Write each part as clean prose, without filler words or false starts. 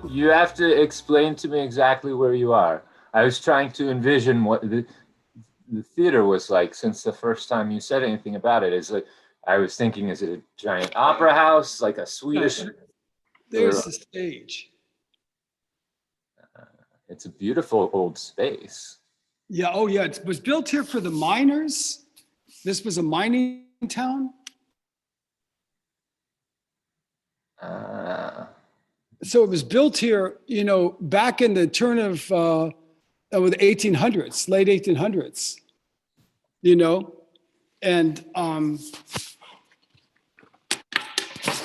you have to explain to me exactly where you are. I was trying to envision what the theater was like since the first time you said anything about it. Is it? I was thinking, is it a giant opera house, like a No, Swedish, there's or the stage. it's a beautiful old space. Yeah, oh yeah, it was built here for the miners. This was a mining town. Uh, So it was built here, back in the turn of the 1800s, late 1800s, you know, and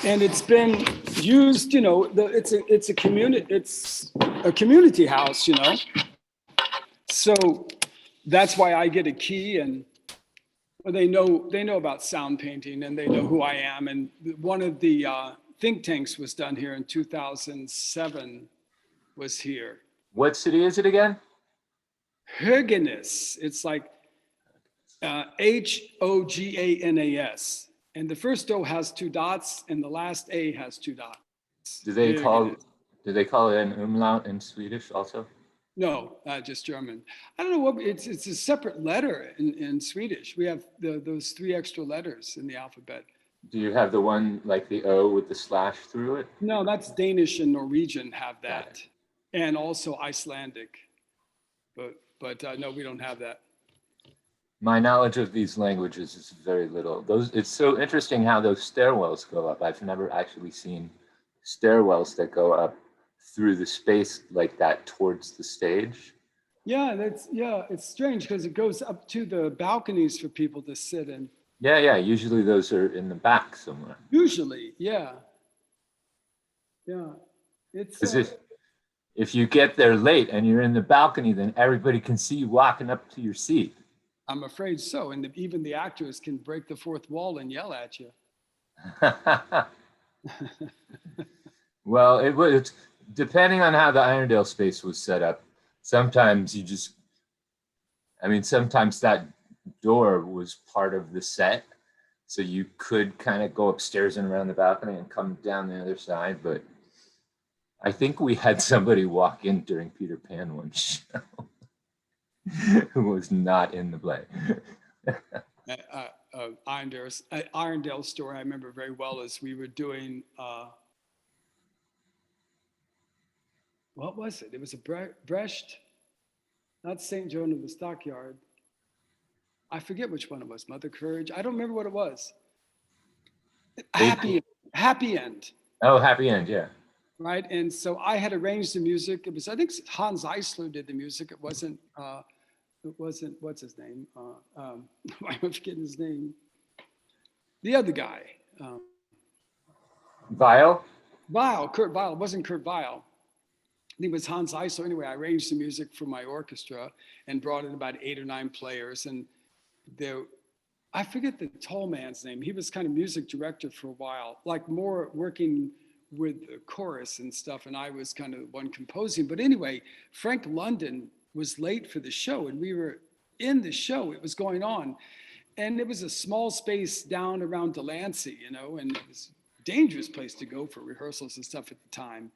and it's been used, it's a community house, So that's why I get a key, and they know about sound painting, and they know who I am. And one of the think tanks was done here in 2007. Was here. what city is it again? Höganäs. It's like Hoganas, and the first O has two dots, and the last A has two dots. Do they call Höganäs. do they call it an umlaut in Swedish also? No, just German. I don't know what it's a separate letter in Swedish. We have those three extra letters in the alphabet. Do you have the one like the O with the slash through it? No, that's Danish and Norwegian have Got that, it. and also Icelandic. But no, we don't have that. My knowledge of these languages is very little. It's so interesting how those stairwells go up. I've never actually seen stairwells that go up through the space like that towards the stage. Yeah, it's strange because it goes up to the balconies for people to sit in. Yeah, yeah. Usually those are in the back somewhere. Usually, yeah. It's Because if you get there late and you're in the balcony, then everybody can see you walking up to your seat. I'm afraid so, and even the actors can break the fourth wall and yell at you. Well, it was depending on how the Irondale space was set up. Sometimes sometimes that door was part of the set, so you could kind of go upstairs and around the balcony and come down the other side. But I think we had somebody walk in during Peter Pan one show who was not in the play. Irondale story I remember very well is we were doing, what was it? It was a Brecht, not St. Joan of the Stockyard. I forget which one it was. Mother Courage. I don't remember what it was. Happy End. Oh, Happy End, yeah. Right, and so I had arranged the music. It was, I think, Hans Eisler did the music. It wasn't. What's his name? Why am I forgetting his name? The other guy. Vile? Kurt Weill. It wasn't Kurt Weill. I think it was Hans Eisler. Anyway, I arranged the music for my orchestra and brought in about 8 or 9 players. And I forget the tall man's name. He was kind of music director for a while, like more working with the chorus and stuff. And I was kind of the one composing. But anyway, Frank London was late for the show, and we were in the show. It was going on. And it was a small space down around Delancey, and it was a dangerous place to go for rehearsals and stuff at the time.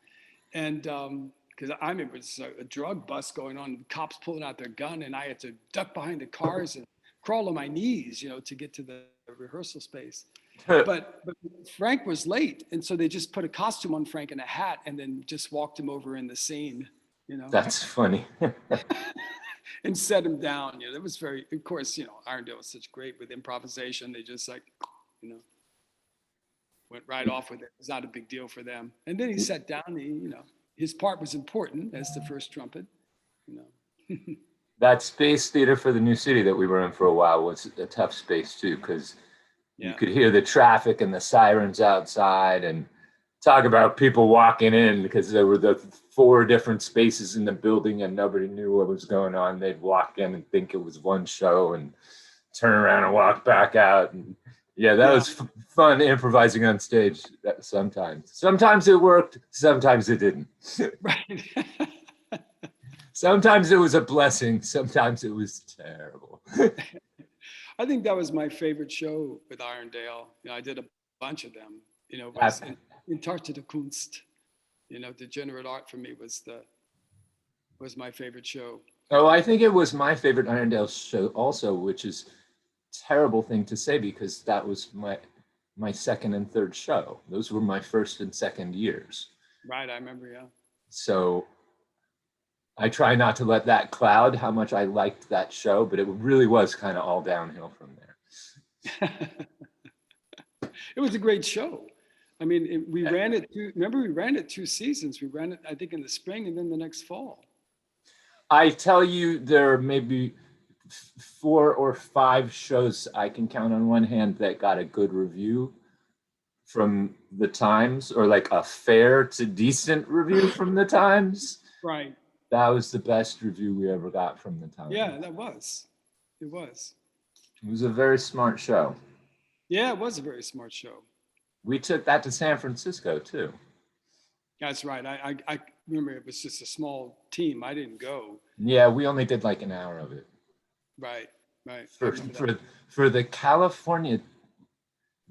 And because I remember it was a drug bust going on, cops pulling out their gun, and I had to duck behind the cars and crawl on my knees, to get to the rehearsal space. But Frank was late, and so they just put a costume on Frank and a hat, and then just walked him over in the scene, That's funny. and set him down. It was very, of course, Irondale was such great with improvisation. They just went right off with it. It was not a big deal for them. And then he sat down. His part was important as the first trumpet. That space theater for the new city that we were in for a while was a tough space too, because you could hear the traffic and the sirens outside, and talk about people walking in because there were the 4 different spaces in the building and nobody knew what was going on. They'd walk in and think it was one show and turn around and walk back out. And that was fun improvising on stage sometimes. Sometimes it worked, sometimes it didn't. Right. Sometimes it was a blessing, sometimes it was terrible. I think that was my favorite show with Irondale. I did a bunch of them. Was in Tarte de Kunst. You know, Degenerate Art for me was my favorite show. Oh, I think it was my favorite Irondale show also, which is a terrible thing to say because that was my second and third show. Those were my first and second years. Right, I remember, yeah. So I try not to let that cloud how much I liked that show, but it really was kind of all downhill from there. It was a great show. I mean, we ran it remember we ran it 2 seasons. We ran it, I think, in the spring and then the next fall. I tell you, there are maybe 4 or 5 shows I can count on one hand that got a good review from the Times, or like a fair to decent review from the Times. Right. That was the best review we ever got from the Times. Yeah, that was. It was. It was a very smart show. Yeah, it was a very smart show. We took that to San Francisco too. That's right. I remember it was just a small team. I didn't go. Yeah, we only did like an hour of it. Right, right. For the California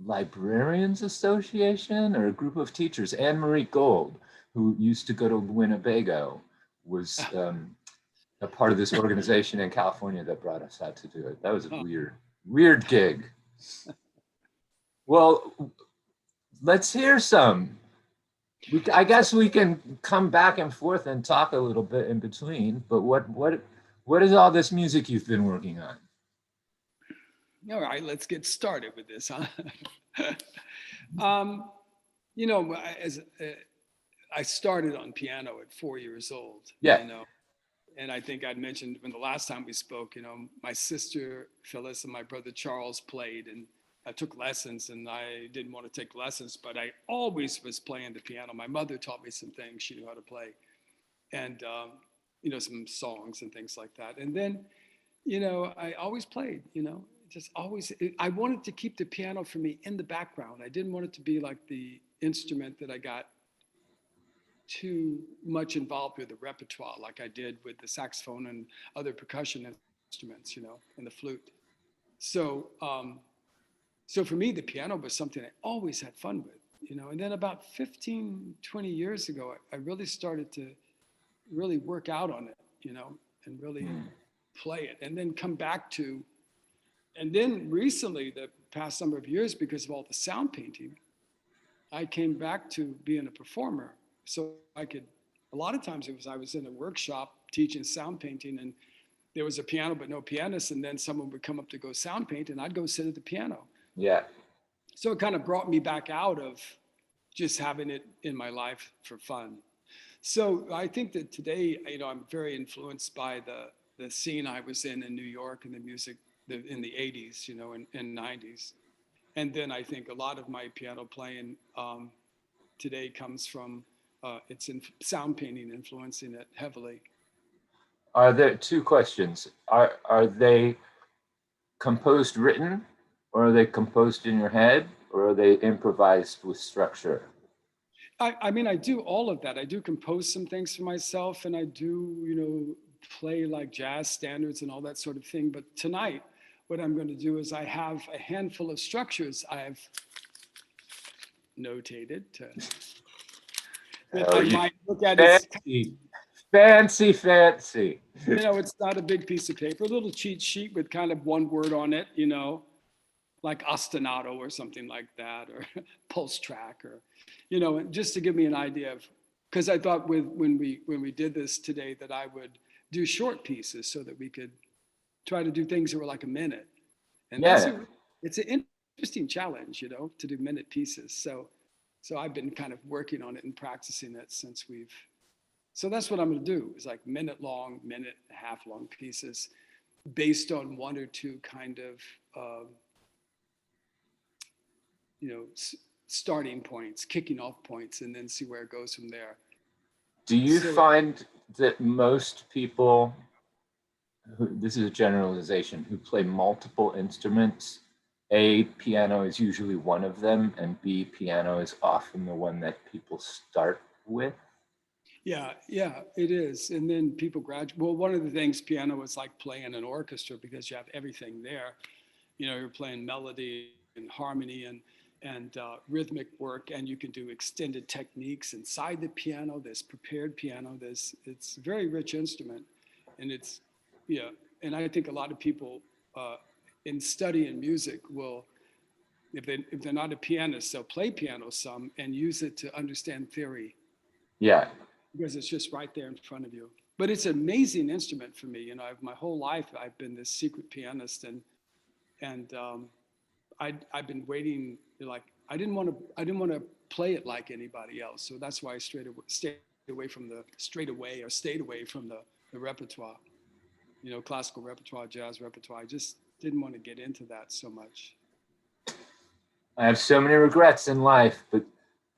Librarians Association, or a group of teachers, Anne Marie Gold, who used to go to Winnebago, was a part of this organization in California that brought us out to do it. That was a weird gig. Well, let's hear some. I guess we can come back and forth and talk a little bit in between, but what is all this music you've been working on? All right, let's get started with this, huh? You know, I started on piano at 4 years old. Yeah. You know, and I think I'd mentioned when the last time we spoke, you know, my sister Phyllis and my brother Charles played, and I took lessons, and I didn't want to take lessons, but I always was playing the piano. My mother taught me some things she knew how to play, and you know, some songs and things like that. And then, you know, I always played, you know, just always. I wanted to keep the piano for me in the background. I didn't want it to be like the instrument that I got too much involved with the repertoire, like I did with the saxophone and other percussion instruments, you know, and the flute. So, so for me, the piano was something I always had fun with, you know. And then about 15, 20 years ago, I really started to really work out on it, you know, and really play it, and then come back to, and then recently, the past number of years, because of all the sound painting, I came back to being a performer. So I could, a lot of times it was, I was in a workshop teaching sound painting, and there was a piano but no pianist, and then someone would come up to go sound paint, and I'd go sit at the piano. Yeah. So it kind of brought me back out of just having it in my life for fun. So I think that today, you know, I'm very influenced by the scene I was in New York, and the music in the 80s, you know, and 90s. And then I think a lot of my piano playing today comes from it's in sound painting influencing it heavily. Are there 2 questions? Are they composed written, or are they composed in your head, or are they improvised with structure? I mean, I do all of that. I do compose some things for myself, and I do, you know, play like jazz standards and all that sort of thing. But tonight, what I'm going to do is I have a handful of structures I've notated that I might look at as fancy. You know, it's not a big piece of paper, a little cheat sheet with kind of one word on it, you know, like ostinato or something like that, or pulse track, or, you know, just to give me an idea of, because I thought when we did this today that I would do short pieces so that we could try to do things that were like a minute. And it's an interesting challenge, you know, to do minute pieces. So I've been kind of working on it and practicing it since so that's what I'm going to do, is like minute and a half long pieces based on 1 or 2 kind of, you know, starting points, kicking off points, and then see where it goes from there. Do you find that most people, this is a generalization, who play multiple instruments, A, piano is usually one of them, and B, piano is often the one that people start with? Yeah, it is. And then people graduate. Well, one of the things piano is like playing an orchestra, because you have everything there. You know, you're playing melody and harmony, and and rhythmic work, and you can do extended techniques inside the piano. There's prepared piano. It's a very rich instrument, and it's, yeah. And I think a lot of people in studying music will, if they're not a pianist, they'll play piano some and use it to understand theory, Yeah. because it's just right there in front of you. But it's an amazing instrument for me. You know, my whole life I've been this secret pianist, and I've been waiting. Like I didn't want to play it like anybody else, so that's why I stayed away from the repertoire. You know, classical repertoire, jazz repertoire. I just didn't want to get into that so much. I have so many regrets in life, but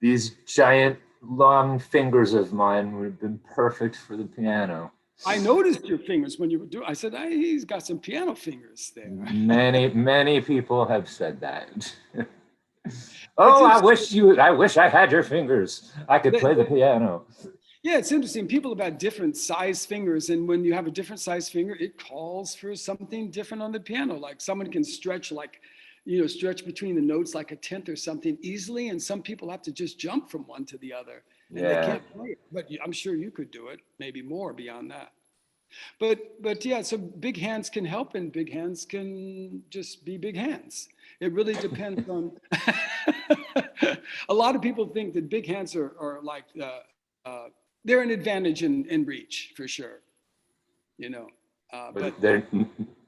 these giant long fingers of mine would have been perfect for the piano. I noticed your fingers when you were doing. I said, he's got some piano fingers there. Many people have said that. Oh, I wish I had your fingers. I could play the piano. Yeah, it's interesting. People have had different size fingers, and when you have a different size finger, it calls for something different on the piano. Like someone can stretch stretch between the notes like a tenth or something easily, and some people have to just jump from one to the other, and they can't play it. But I'm sure you could do it, maybe more beyond that. But yeah, so big hands can help, and big hands can just be big hands. It really depends on. A lot of people think that big hands are like they're an advantage in reach for sure, you know. But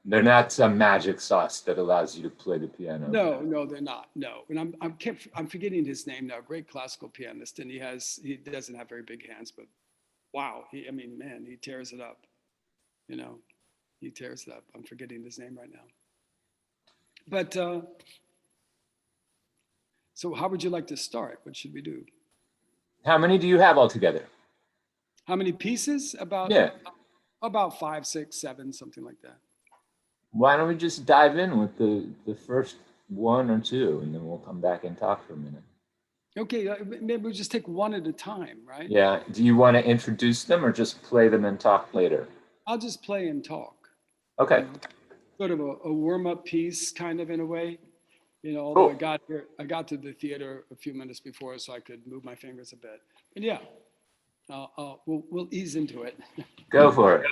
they're not some magic sauce that allows you to play the piano. No, they're not. No, and I'm forgetting his name now. Great classical pianist, and he doesn't have very big hands, but wow, he tears it up. You know, he tears it up. I'm forgetting his name right now. But so how would you like to start? What should we do? How many do you have altogether? How many pieces? About 5, 6, 7, something like that. Why don't we just dive in with the first one or two, and then we'll come back and talk for a minute. Okay, maybe we'll just take one at a time, right? Yeah. Do you want to introduce them or just play them and talk later? I'll just play and talk. Okay. You know, sort of a warm-up piece, kind of in a way. You know, Cool. although I got to the theater a few minutes before, so I could move my fingers a bit. And yeah, we'll ease into it. Go for it.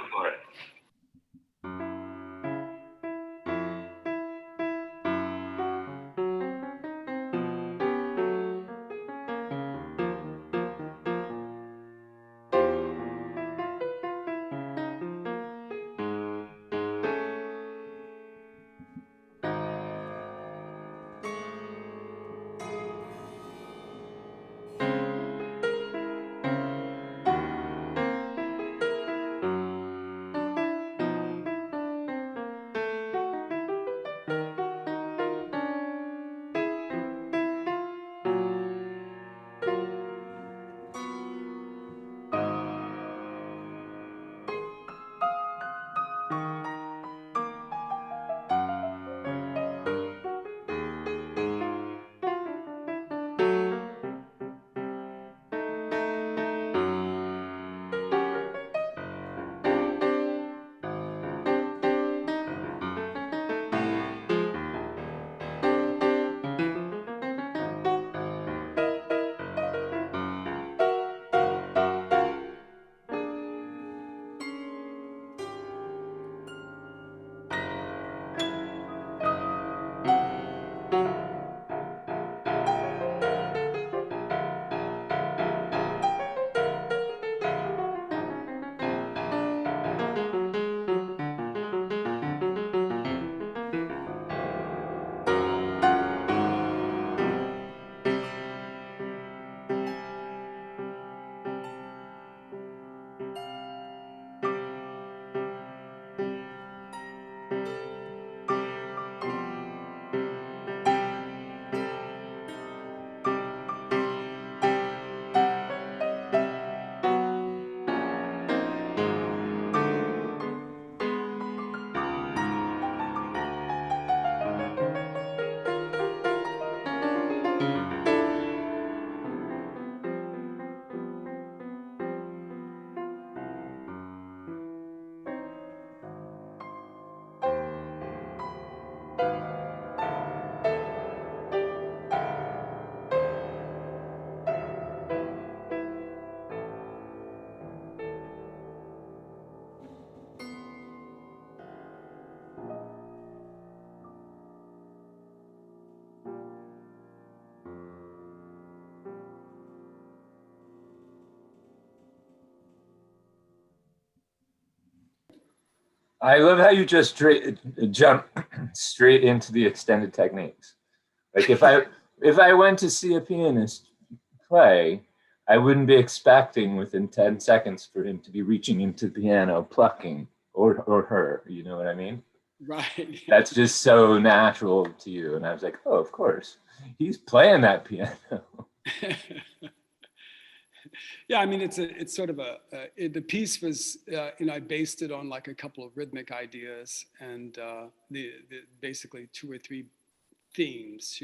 I love how you just jump straight into the extended techniques. Like if I went to see a pianist play, I wouldn't be expecting within 10 seconds for him to be reaching into the piano, plucking, or her. You know what I mean? Right. That's just so natural to you. And I was like, oh, of course, he's playing that piano. Yeah, I mean, it's sort of the piece was, I based it on like a couple of rhythmic ideas and the basically two or three themes,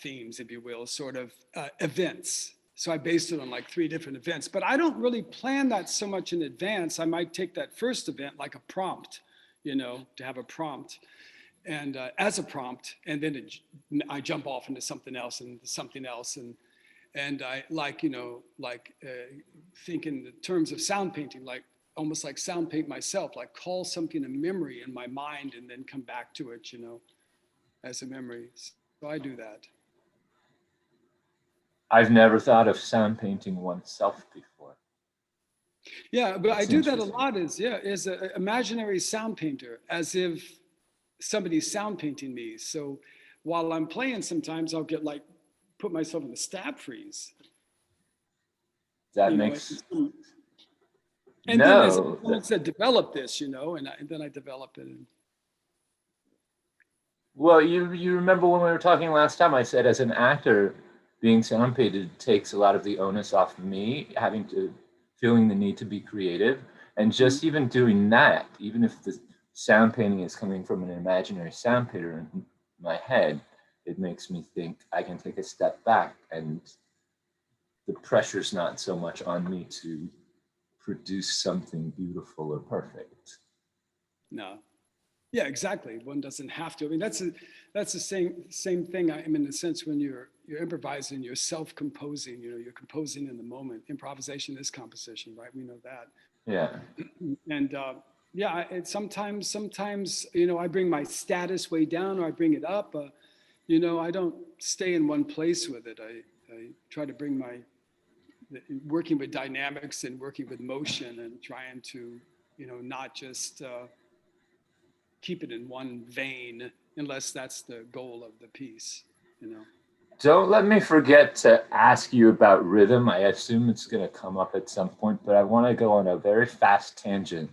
themes, if you will, sort of events. So I based it on like three different events, but I don't really plan that so much in advance. I might take that first event like a prompt, to have a prompt and as a prompt, and then I jump off into something else and something else. And I think in the terms of sound painting, like almost like sound paint myself, like call something a memory in my mind and then come back to it, as a memory. So I do that. I've never thought of sound painting oneself before. Yeah, but That's I do that a interesting. lot as an imaginary sound painter, as if somebody's sound painting me. So while I'm playing, sometimes I'll get like, put myself in a stab freeze, That you know, makes and then there's no. someone said, develop this, and then I develop it. Well, you remember when we were talking last time? I said as an actor, being sound painted takes a lot of the onus off of me, having to feeling the need to be creative, and Mhm. just even doing that, even if the sound painting is coming from an imaginary sound painter in my head, it makes me think I can take a step back, and the pressure's not so much on me to produce something beautiful or perfect. No. Yeah, exactly. One doesn't have to. I mean, that's the same thing. I mean, in the sense when you're improvising, you're self-composing. You're composing in the moment. Improvisation is composition, right? We know that. Yeah. And yeah, sometimes I bring my status way down or I bring it up. I don't stay in one place with it. I try to bring working with dynamics and working with motion and trying to not just keep it in one vein unless that's the goal of the piece, you know. Don't let me forget to ask you about rhythm. I assume it's going to come up at some point, but I want to go on a very fast tangent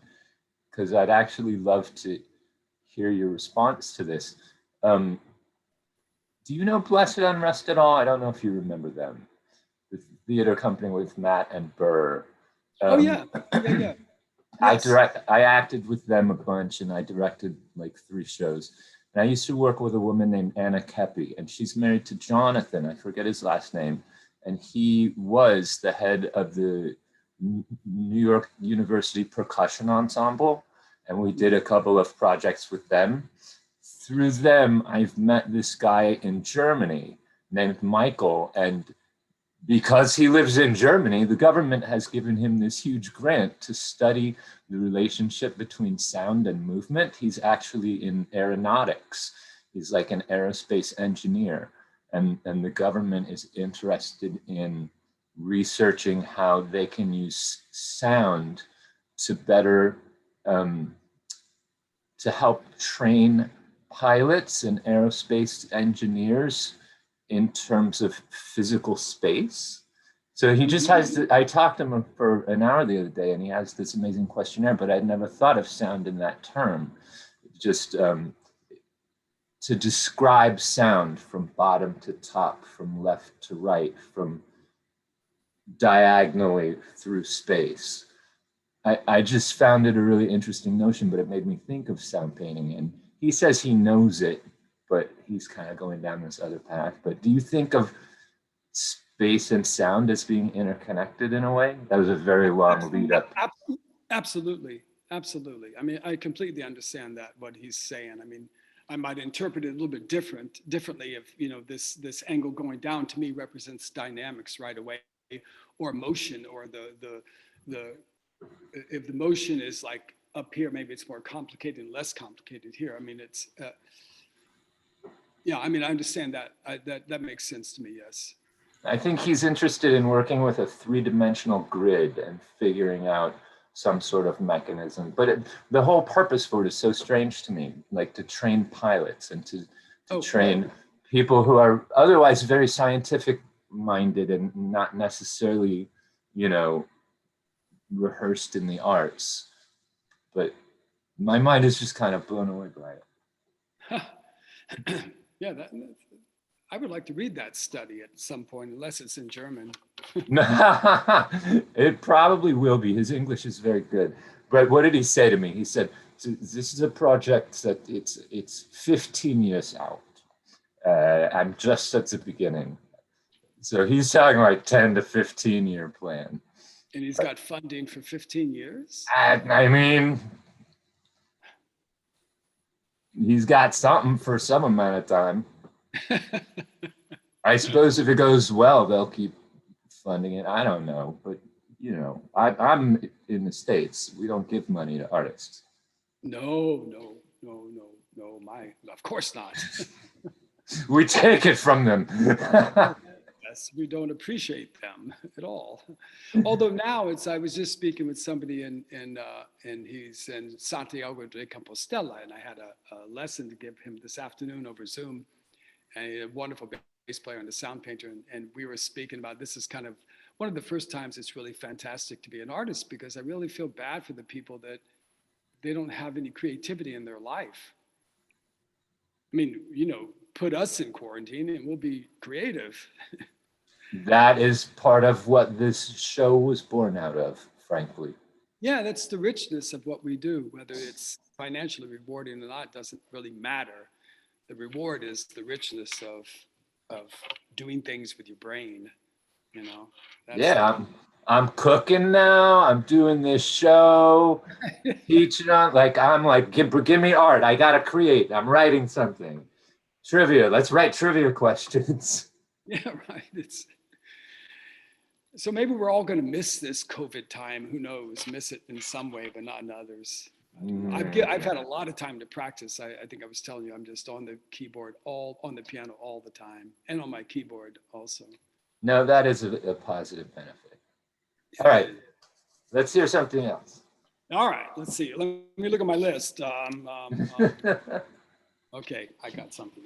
because I'd actually love to hear your response to this. Um, do you know Blessed Unrest at all? I don't know if you remember them. The theater company with Matt and Burr. Oh Um, yeah, yeah. Yes. I acted with them a bunch, and I directed like 3 shows. And I used to work with a woman named Anna Kepi, and she's married to Jonathan. I forget his last name, and he was the head of the New York University Percussion Ensemble, and we did a couple of projects with them. Through them, I've met this guy in Germany named Michael, and because he lives in Germany, the government has given him this huge grant to study the relationship between sound and movement. He's actually in aeronautics. He's like an aerospace engineer. And the government is interested in researching how they can use sound to better, to help train pilots and aerospace engineers in terms of physical space. So he just has, I talked to him for an hour the other day and he has this amazing questionnaire, but I'd never thought of sound in that term. Just to describe sound from bottom to top, from left to right, from diagonally through space. I just found it a really interesting notion, but it made me think of sound painting. And he says he knows it, but he's kind of going down this other path. But do you think of space and sound as being interconnected in a way? That was a very long lead up. Absolutely. Absolutely. I mean, I completely understand that, what he's saying. I mean, I might interpret it a little bit differently if, this angle going down to me represents dynamics right away, or motion, or the if the motion is like up here, maybe it's more complicated and less complicated here. I mean, it's, yeah, I mean, I understand that. That makes sense to me, yes. I think he's interested in working with a 3-dimensional grid and figuring out some sort of mechanism. But the whole purpose for it is so strange to me, like to train pilots and to train people who are otherwise very scientific minded and not necessarily, you know, rehearsed in the arts. But my mind is just kind of blown away by it. Yeah, I would like to read that study at some point, unless it's in German. It probably will be. His English is very good. But what did he say to me? He said, "This is a project that it's 15 years out. I'm just at the beginning." So he's talking like 10 to 15-year plan. And he's got funding for 15 years? I mean, he's got something for some amount of time. I suppose if it goes well, they'll keep funding it. I don't know. But, you know, I'm in the States. We don't give money to artists. No, of course not. We take it from them. Yes, we don't appreciate them at all. Although now I was just speaking with somebody and he's in Santiago de Compostela, and I had a lesson to give him this afternoon over Zoom. And a wonderful bass player and a sound painter, and we were speaking about this is kind of one of the first times it's really fantastic to be an artist, because I really feel bad for the people that they don't have any creativity in their life. I mean, you know, put us in quarantine and we'll be creative. That is part of what this show was born out of, frankly. Yeah, that's the richness of what we do. Whether it's financially rewarding or not doesn't really matter. The reward is the richness of doing things with your brain, you know. I'm cooking now. I'm doing this show, teaching on, like, I'm like, give me art. I gotta create. I'm writing something. Trivia. Let's write trivia questions. Yeah, right. So maybe we're all going to miss this COVID time. Who knows? Miss it in some way, but not in others. I've had a lot of time to practice. I think I was telling you, I'm just on the keyboard, on the piano all the time, and on my keyboard also. No, that is a positive benefit. All right, let's hear something else. All right, let's see. Let me look at my list. Okay, I got something.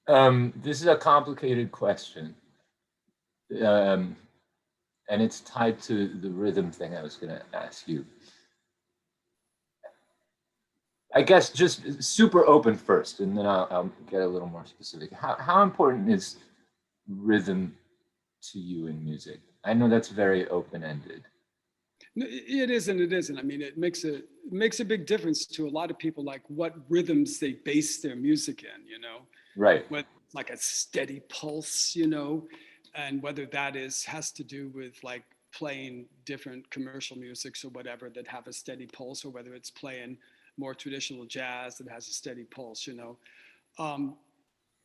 This is a complicated question. Um, and it's tied to the rhythm thing I was going to ask you. I guess just super open first, and then I'll get a little more specific. How important is rhythm to you in music? I know that's very open ended. It is and it isn't. I mean, it makes a big difference to a lot of people, like what rhythms they base their music in. Right. Whether it's like a steady pulse, and whether that has to do with like playing different commercial musics or whatever that have a steady pulse, or whether it's playing more traditional jazz that has a steady pulse. Um,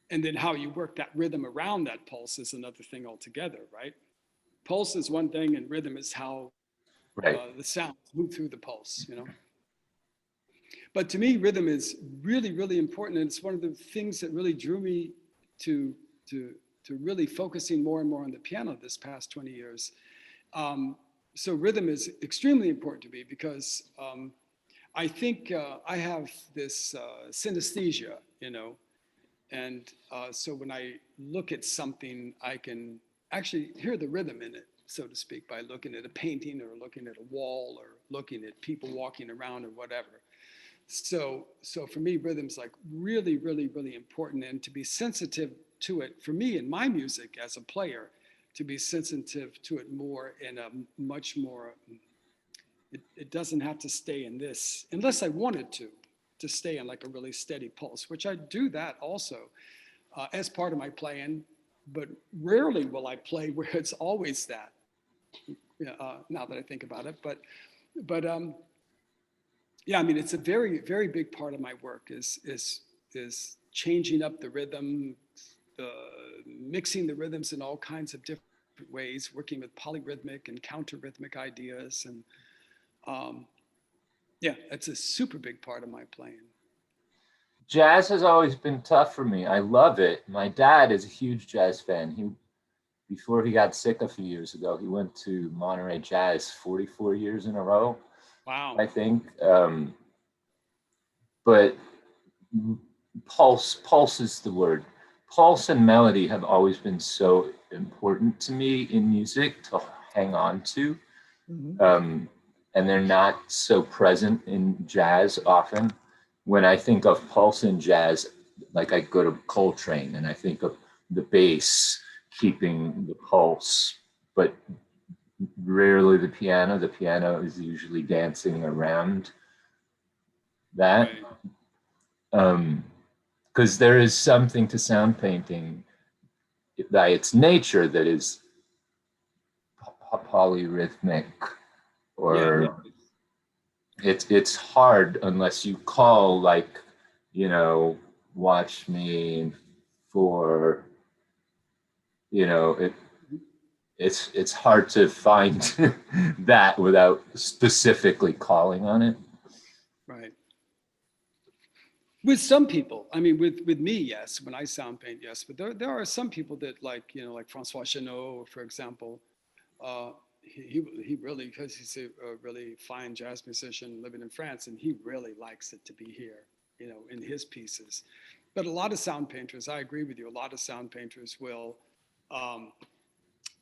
and then how you work that rhythm around that pulse is another thing altogether, right? Pulse is one thing, and rhythm is how Right. the sounds move through the pulse. But to me, rhythm is really, really important, and it's one of the things that really drew me to to to really focusing more and more on the piano this past 20 years. Um, so rhythm is extremely important to me because I think I have this synesthesia. And so when I look at something, I can actually hear the rhythm in it, so to speak, by looking at a painting or looking at a wall or looking at people walking around or whatever. So for me, rhythm's like really, really, really important, and to be sensitive to it for me in my music as a player, to be sensitive to it more in a much more. It doesn't have to stay in this unless I wanted to stay in like a really steady pulse, which I do that also as part of my playing, but rarely will I play where it's always that. Now that I think about it, but yeah, I mean, it's a very, very big part of my work is changing up the rhythm, the mixing the rhythms in all kinds of different ways, working with polyrhythmic and counter-rhythmic ideas, and um, yeah, it's a super big part of my playing. Jazz has always been tough for me. I love it. My dad is a huge jazz fan. He before he got sick a few years ago, he went to Monterey Jazz 44 years in a row, Wow. I think. But pulse is the word. Pulse and melody have always been so important to me in music to hang on to. Mm-hmm. Um, and they're not so present in jazz often. When I think of pulse in jazz, like I go to Coltrane and I think of the bass keeping the pulse, but rarely the piano. The piano is usually dancing around that. Right. Because there is something to sound painting by its nature that is polyrhythmic, Yeah. or it's hard unless you call, like, you know watch me for, it it's hard to find that without specifically calling on it. Right. With some people, I mean, with me, yes. When I sound paint, yes. But there are some people that like Francois Chenot, for example. He really, because he's a really fine jazz musician living in France, and he really likes it to be here, in his pieces. But a lot of sound painters, I agree with you. A lot of sound painters will, um,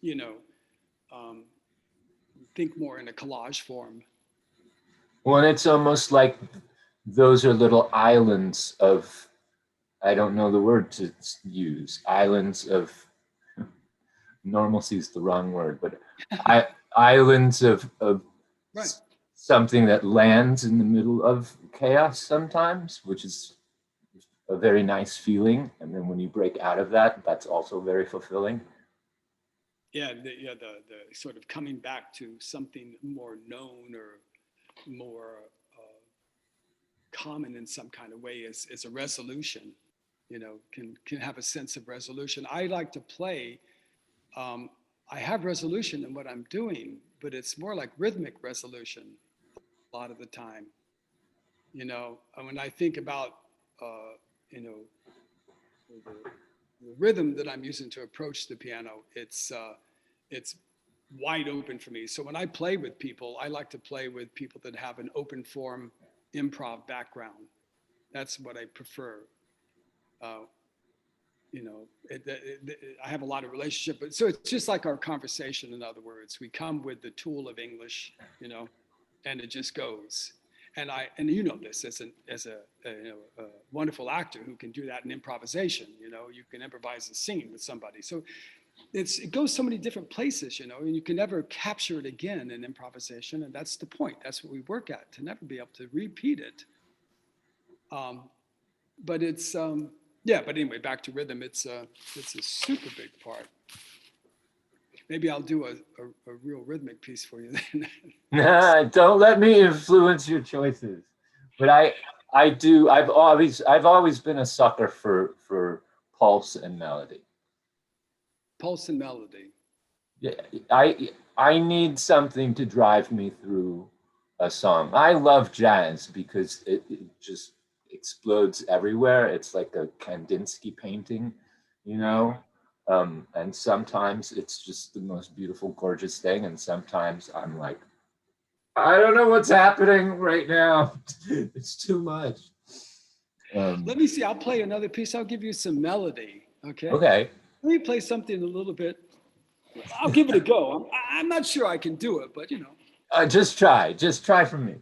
you know, um, think more in a collage form. Well, and it's almost like those are little islands of, I don't know the word to use, islands of normalcy is the wrong word, but islands of Right. something that lands in the middle of chaos sometimes, which is a very nice feeling. And then when you break out of that, that's also very fulfilling. Yeah. The sort of coming back to something more known or more common in some kind of way is a resolution. Can have a sense of resolution. I like to play. Um, I have resolution in what I'm doing, but it's more like rhythmic resolution a lot of the time. And when I think about you know the rhythm that I'm using to approach the piano, it's wide open for me. So when I play with people, I like to play with people that have an open form improv background. That's what I prefer. Uh, you know, I have a lot of relationship, but so it's just like our conversation. In other words, we come with the tool of English, you know, and it just goes. And you know this as a you know a wonderful actor who can do that in improvisation. You know, you can improvise a scene with somebody. So it goes so many different places, you know, and you can never capture it again in improvisation, and that's the point. That's what we work at, to never be able to repeat it. But it's yeah. But anyway, back to rhythm. It's a super big part. Maybe I'll do a real rhythmic piece for you then. Don't let me influence your choices. But I do. I've always been a sucker for pulse and melody. Pulse and melody. Yeah, I need something to drive me through a song. I love jazz because it just explodes everywhere. It's like a Kandinsky painting, you know. And sometimes it's just the most beautiful, gorgeous thing, and sometimes I'm like, I don't know what's happening right now. It's too much. Let me see. I'll play another piece. I'll give you some melody. Okay. Okay. Let me play something a little bit. I'll give it a go. I'm not sure I can do it, but you know. Just try. Just try for me.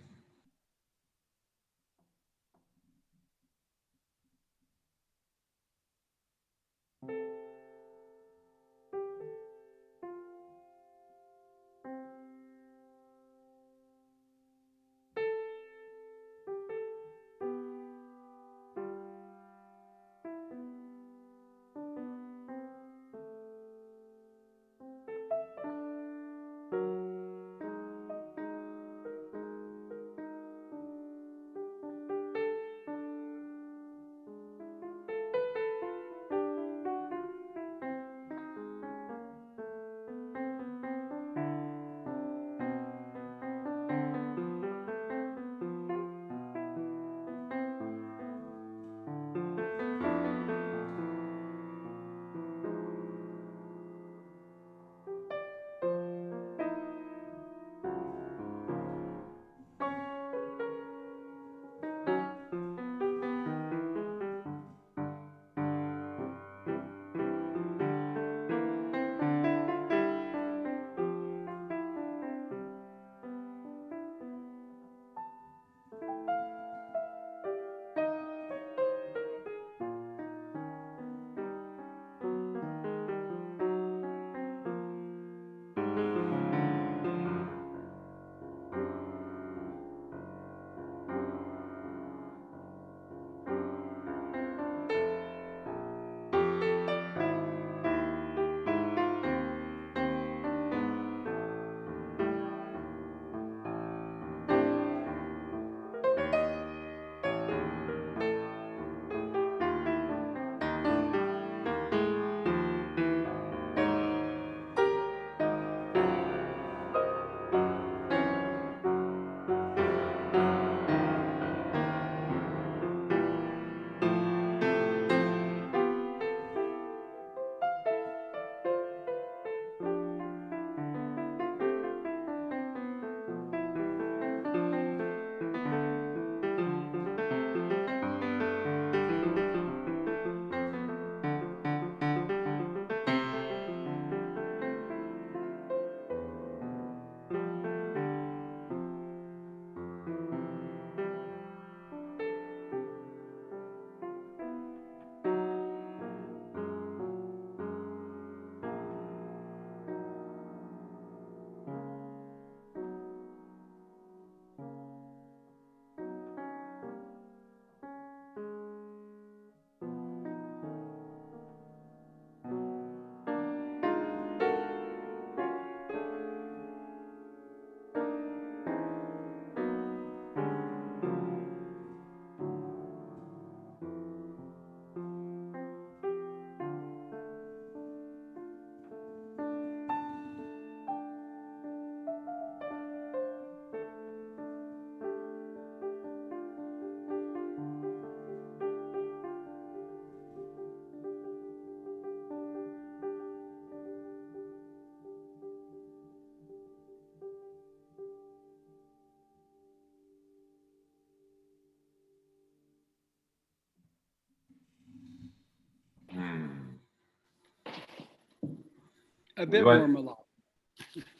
A We bit more went melodic.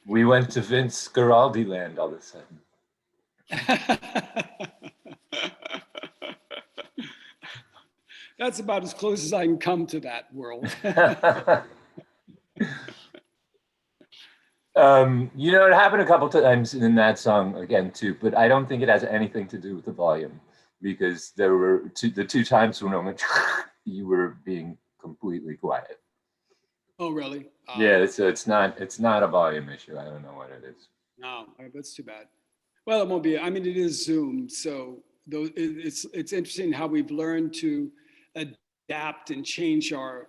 we went to Vince Guaraldi land all of a sudden. That's about as close as I can come to that world. You know, it happened a couple times in that song again too, but I don't think it has anything to do with the volume because there were the two times when I went, you were being completely quiet. Oh, really? Yeah, so it's not a volume issue. I don't know what it is. No, that's too bad. Well, it won't be. I mean, it is Zoom, so it's interesting how we've learned to adapt and change our.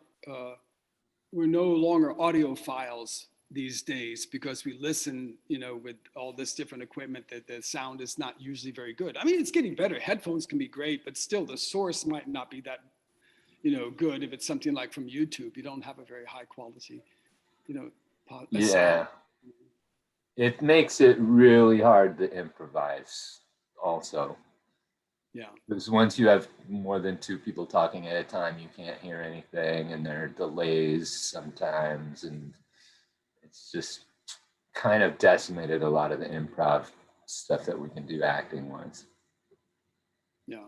We're no longer audiophiles these days because we listen, with all this different equipment that the sound is not usually very good. I mean, it's getting better. Headphones can be great, but still the source might not be that, good. If it's something like from YouTube, you don't have a very high quality, Yeah, sound. it makes it really hard to improvise also. Yeah. Because once you have more than two people talking at a time, you can't hear anything, and there are delays sometimes, and it's just kind of decimated a lot of the improv stuff that we can do acting wise. Yeah.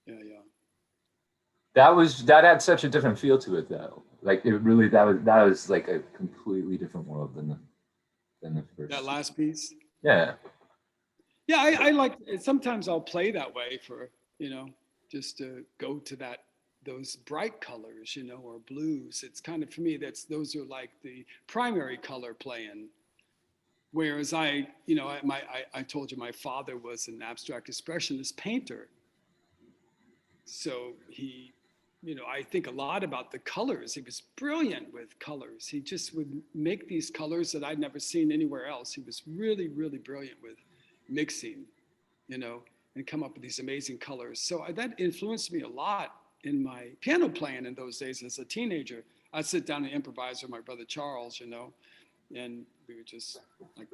Yeah. Yeah. That had such a different feel to it though. Like it really that was like a completely different world than the first. That last piece. Yeah. Yeah, I like. Sometimes I'll play that way for just to go to those bright colors, or blues. It's kind of for me those are like the primary color playing. Whereas I told you my father was an abstract expressionist painter, so he, I think a lot about the colors. He was brilliant with colors. He just would make these colors that I'd never seen anywhere else. He was really, really brilliant with mixing, and come up with these amazing colors. So that influenced me a lot in my piano playing in those days as a teenager. I'd sit down and improvise with my brother Charles, and we would just like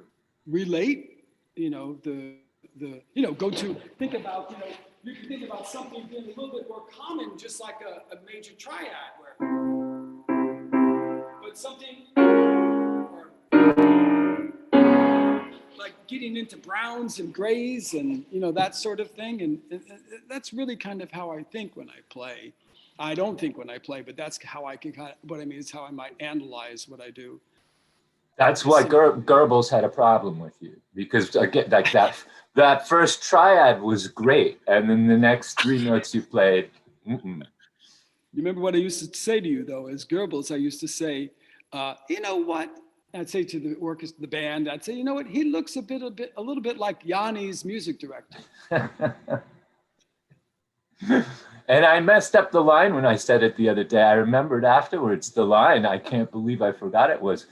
relate, go to think about, you can think about something being a little bit more common, just like a major triad, but something, or like getting into browns and grays and that sort of thing, and that's really kind of how I think when I play. I don't think when I play, but that's how I can what I mean is how I might analyze what I do. That's why Goebbels had a problem with you, because again, like that first triad was great, and then the next three notes you played. Mm-mm. You remember what I used to say to you though? As Goebbels, I used to say, you know what? I'd say to the orchestra, the band, I'd say, you know what? He looks a little bit like Yanni's music director. And I messed up the line when I said it the other day. I remembered afterwards the line. I can't believe I forgot it was,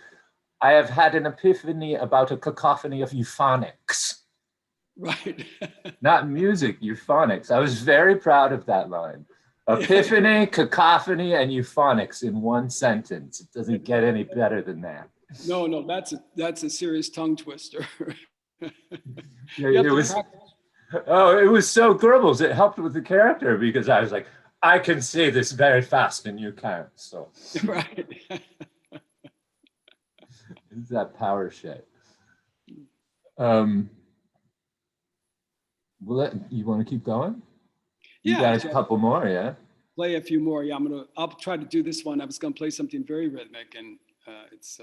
I have had an epiphany about a cacophony of euphonics. Right. Not music, euphonics. I was very proud of that line. Epiphany, cacophony, and euphonics in one sentence. It doesn't get any better than that. No, that's a serious tongue twister. It was so Goebbels. It helped with the character because I was like, I can say this very fast and you can't. So right. It's that power shit. You want to keep going? You got a couple more, yeah? Play a few more. Yeah, I'll try to do this one. I was gonna play something very rhythmic and it's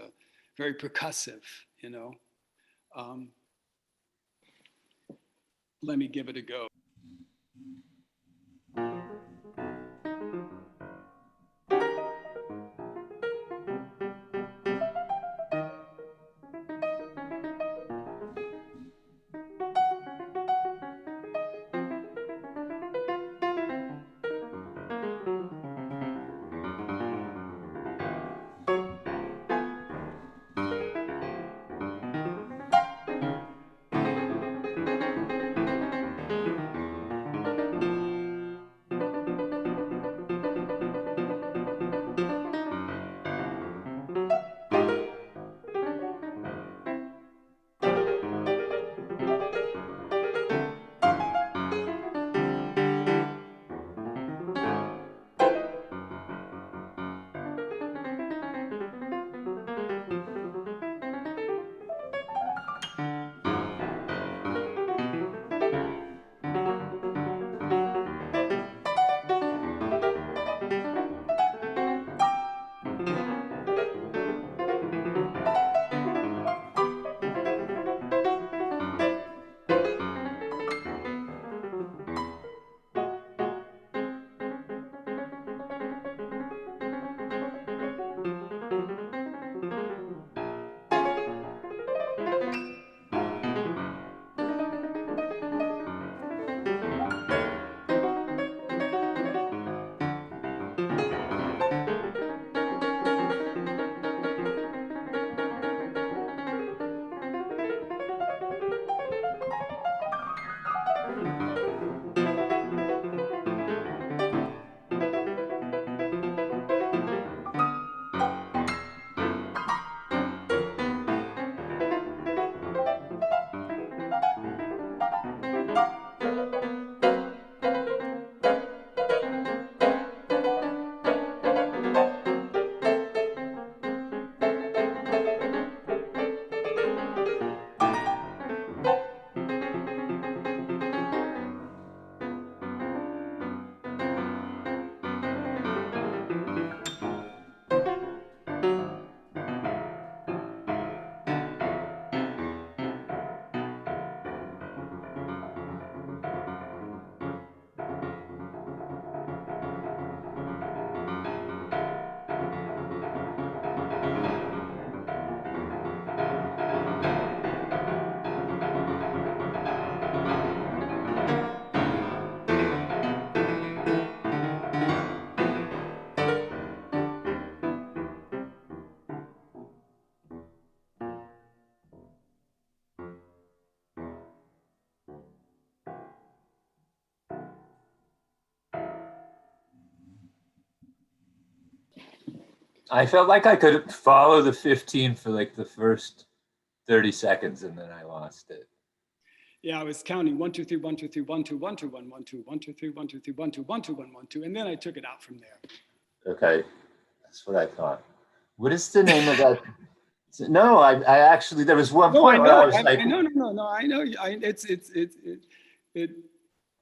very percussive, Let me give it a go. I felt like I could follow the 15 for like the first 30 seconds and then I lost it. Yeah, I was counting 1, 2, 3, 1, 2, 3, 1, 2, 1, 2, 1, 1, 2, 1, 2, 3, 1, 2, 3, 1, 2, 1, 2, 1, 1, 2, and then I took it out from there. Okay, that's what I thought. What is the name of that? No, I actually, there was one No, I point where I know, was like, no, I know.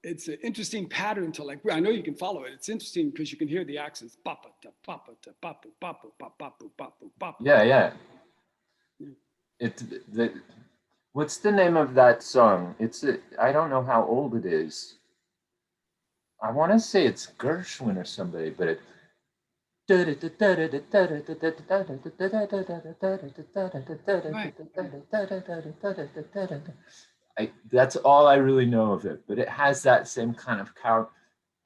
It's an interesting pattern to like. I know you can follow it. It's interesting because you can hear the accents. Papa ta papa ta papa papa papa papa papa. yeah. The what's the name of that song? I don't know how old it is. I want to say it's Gershwin or somebody, but it. Right. That's all I really know of it, but it has that same kind of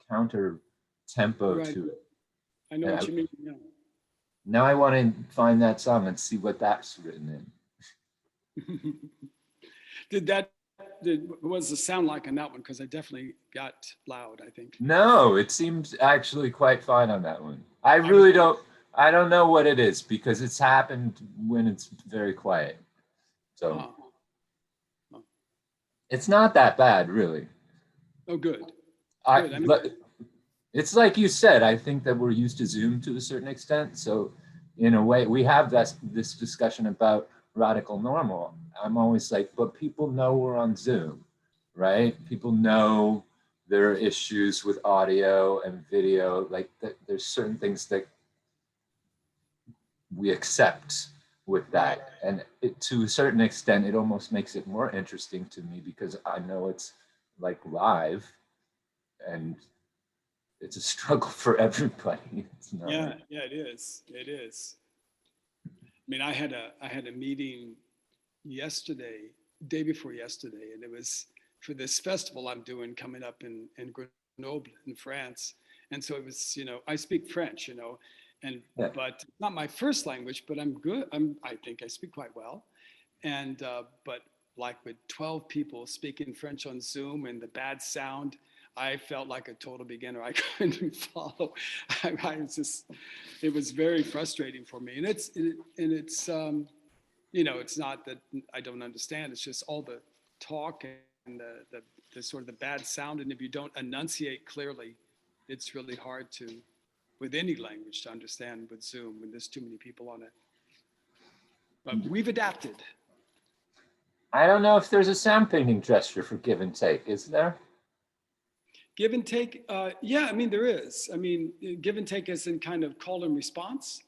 counter tempo Right. to it. I know And what you mean. Yeah. now I want to find that song and see what that's written in. What does the sound like on that one? Because I definitely got loud, I think. No, it seems actually quite fine on that one. I don't know what it is because it's happened when it's very quiet. So it's not that bad, really. Oh, good. I, Good. I mean, it's like you said, I think that we're used to Zoom to a certain extent. So in a way, we have this discussion about radical normal. I'm always like, but people know we're on Zoom, right? People know there are issues with audio and video. Like there's certain things that we accept with that. And to a certain extent, it almost makes it more interesting to me because I know it's like live and it's a struggle for everybody. It's not yeah, it is. It is. I mean, I had a meeting yesterday, day before yesterday, and it was for this festival I'm doing coming up in Grenoble in France. And so it was, I speak French, and yeah. but not my first language, but I'm good. I think I speak quite well. And but like with 12 people speaking French on Zoom and the bad sound, I felt like a total beginner. I couldn't follow. I was just, it was very frustrating for me. And it's it's not that I don't understand. It's just all the talk and the sort of the bad sound. And if you don't enunciate clearly, it's really hard to, with any language, to understand with Zoom when there's too many people on it. But we've adapted. I don't know if there's a sound painting gesture for give and take, is there? Give and take, yeah, I mean, there is. I mean, give and take is in kind of call and response.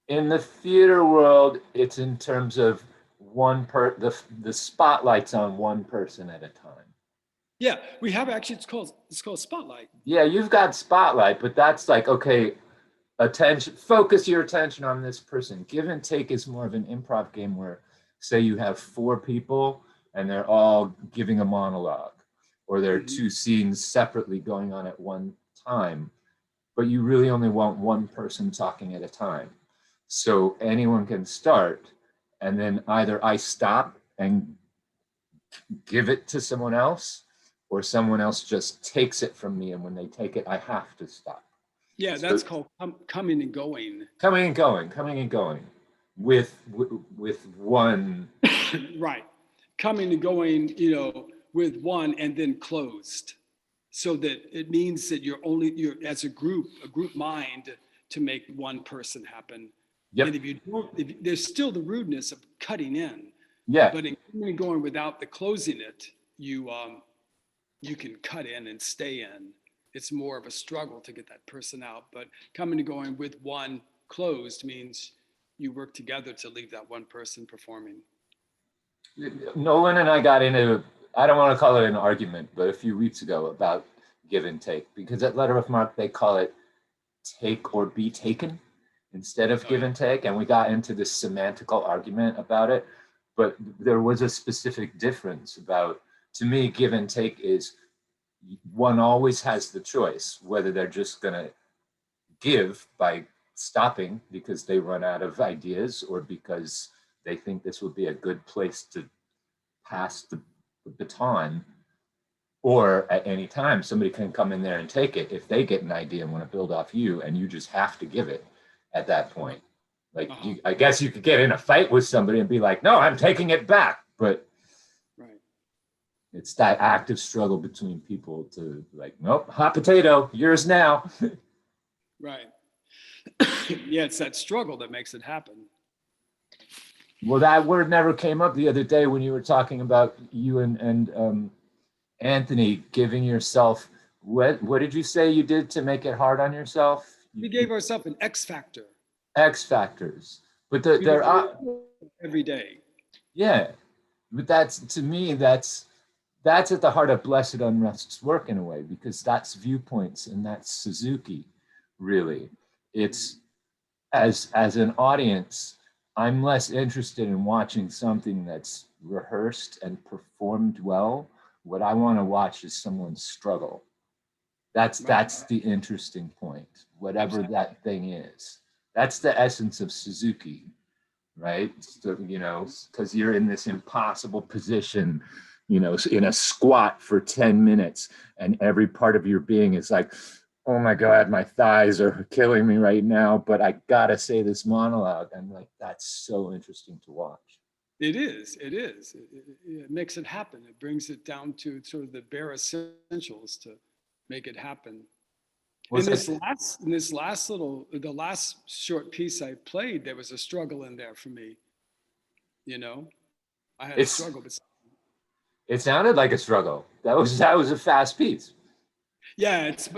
In the theater world, it's in terms of the spotlight's on one person at a time. Yeah, we have actually, it's called Spotlight. Yeah, you've got spotlight, but that's like, okay, focus your attention on this person. Give and take is more of an improv game where, say, you have four people and they're all giving a monologue, or there are two scenes separately going on at one time, but you really only want one person talking at a time. So anyone can start, and then either I stop and give it to someone else, or someone else just takes it from me, and when they take it, I have to stop. Yeah, So that's called coming and going. coming and going with one. Right. Coming and going, with one and then closed. So that it means that you're as a group mind to make one person happen. Yep. And if you don't, there's still the rudeness of cutting in. Yeah. But in coming and going without the closing it, you can cut in and stay in. It's more of a struggle to get that person out. But coming and going with one closed means you work together to leave that one person performing. Nolan and I got into, I don't want to call it an argument, but a few weeks ago about give and take, because at Letter of Mark, they call it take or be taken instead of give and take. And we got into this semantical argument about it. But there was a specific difference about, to me, give and take is one always has the choice whether they're just going to give by stopping because they run out of ideas or because they think this would be a good place to pass the baton. or at any time somebody can come in there and take it if they get an idea and want to build off you, and you just have to give it at that point. Like I guess you could get in a fight with somebody and be like, no, I'm taking it back, but Right. it's that active struggle between people to like, nope, hot potato, yours now. Right. Yeah, it's that struggle that makes it happen. Well, that word never came up the other day when you were talking about you and Anthony giving yourself. What did you say you did to make it hard on yourself? We gave ourselves an X factor. X factors, but there are every day. Yeah, but that's, to me, that's at the heart of Blessed Unrest's work in a way, because that's viewpoints and that's Suzuki, really. It's as an audience, I'm less interested in watching something that's rehearsed and performed well. What I want to watch is someone struggle. That's the interesting point, whatever that thing is. That's the essence of Suzuki, right? So, because you're in this impossible position, in a squat for 10 minutes, and every part of your being is like, oh my God, my thighs are killing me right now, but I gotta say this monologue. I'm like, that's so interesting to watch. It is. It makes it happen. It brings it down to sort of the bare essentials to make it happen. In this last the last short piece I played, there was a struggle in there for me. I had a struggle. It sounded like a struggle. That was a fast piece. Yeah, it's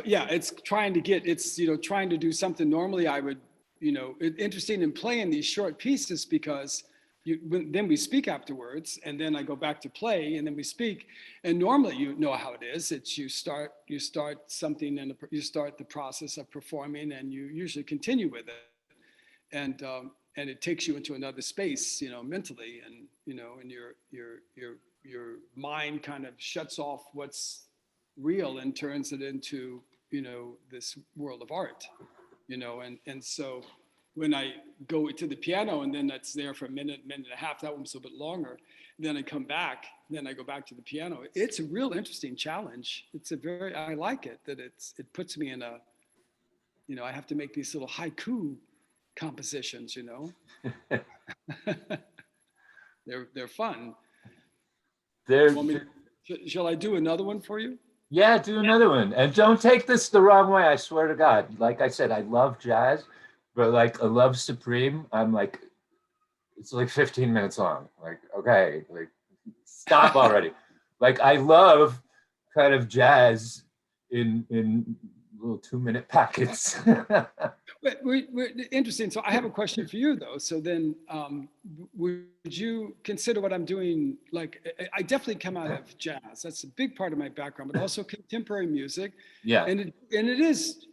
trying to trying to do something. Normally I would, interesting in playing these short pieces, because then we speak afterwards, and then I go back to play, and then we speak. And normally, you know how it is. It's you start something, and you start the process of performing, and you usually continue with it, and it takes you into another space, mentally, and and your mind kind of shuts off what's real and turns it into this world of art, and so when I go to the piano, and then that's there for a minute and a half, that one's a bit longer. Then I come back, then I go back to the piano. It's a real interesting challenge. I like it, that it puts me in a, I have to make these little haiku compositions, They're fun. Shall I do another one for you? Yeah, do another one. And don't take this the wrong way, I swear to God. Like I said, I love jazz, but like a Love Supreme, I'm like, it's like 15 minutes long. Like, okay, like stop already. Like I love kind of jazz in little 2-minute packets. We're interesting. So I have a question for you, though. So then, would you consider what I'm doing? Like, I definitely come out of jazz. That's a big part of my background, but also contemporary music. Yeah. And it is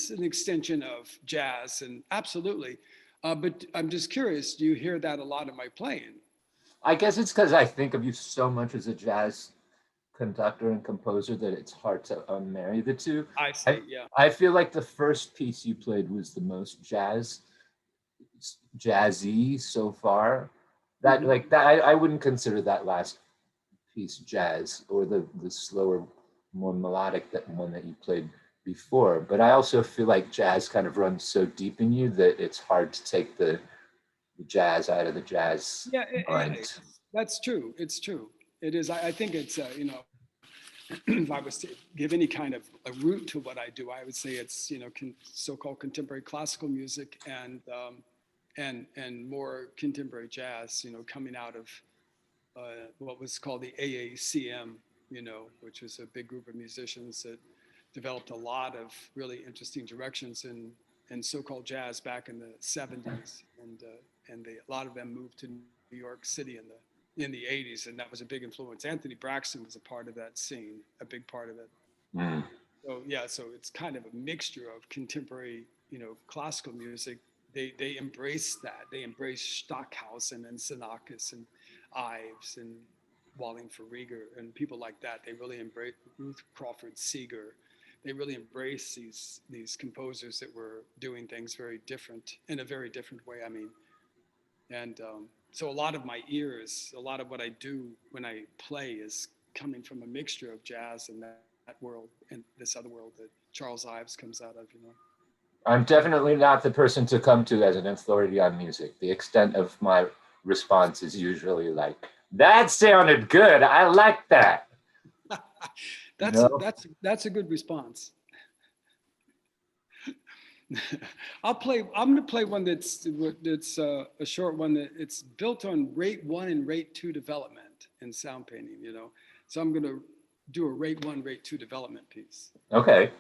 an extension of jazz, and absolutely. But I'm just curious. Do you hear that a lot in my playing? I guess it's because I think of you so much as a jazz conductor and composer that it's hard to unmarry the two. I see. Yeah. I feel like the first piece you played was the most jazzy so far. That like that I wouldn't consider that last piece jazz, or the slower, more melodic one that you played before. But I also feel like jazz kind of runs so deep in you that it's hard to take the jazz out of the jazz. Yeah, that's true. It's true. It is. I think it's if I was to give any kind of a root to what I do, I would say it's so-called contemporary classical music, and more contemporary jazz, coming out of what was called the AACM, which was a big group of musicians that developed a lot of really interesting directions in so-called jazz back in the 70s, and a lot of them moved to New York City in the 80s, and that was a big influence. Anthony Braxton was a part of that scene, a big part of it. So it's kind of a mixture of contemporary, classical music. They embrace that. They embrace Stockhausen and Xenakis and Ives and Wallingford Rieger and people like that. They really embrace Ruth Crawford Seeger. They really embrace these composers that were doing things very different, in a very different way. I mean, and so a lot of my ears, a lot of what I do when I play is coming from a mixture of jazz and that world and this other world that Charles Ives comes out of, you know. I'm definitely not the person to come to as an authority on music. The extent of my response is usually like, that sounded good. I like that. That's a good response. I'm going to play one that's a short one that it's built on rate 1 and rate 2 development in sound painting, you know. So I'm going to do a rate 1, rate 2 development piece. Okay.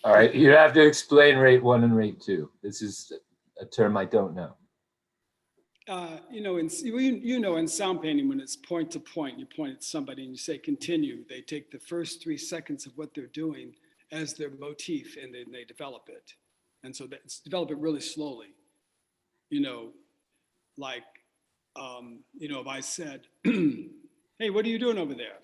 All right, you have to explain rate 1 and rate 2. This is a term I don't know. in sound painting, when it's point to point, you point at somebody and you say continue. They take the first 3 seconds of what they're doing as their motif, and then they develop it. And so that's develop it really slowly. Like, if I said, "Hey, what are you doing over there?"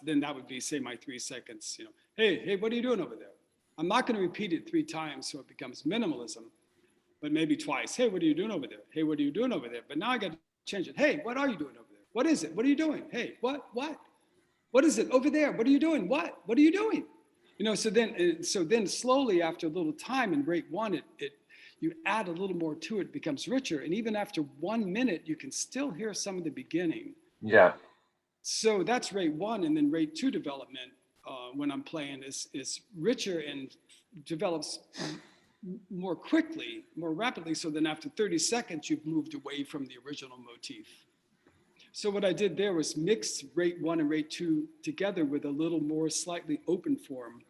Then that would be, say, my 3 seconds. Hey, what are you doing over there? I'm not going to repeat it 3 times so it becomes minimalism, but maybe twice. Hey, what are you doing over there? Hey, what are you doing over there? But now I got to change it. Hey, what are you doing over there? What is it? What are you doing? Hey, what? What is it over there? What are you doing? What are you doing? So then slowly, after a little time in rate 1, you add a little more to it, becomes richer. And even after 1 minute, you can still hear some of the beginning. Yeah. So that's rate 1. And then rate 2 development, when I'm playing, is richer and develops more quickly, more rapidly. So then after 30 seconds, you've moved away from the original motif. So what I did there was mix rate 1 and rate 2 together with a little more slightly open form.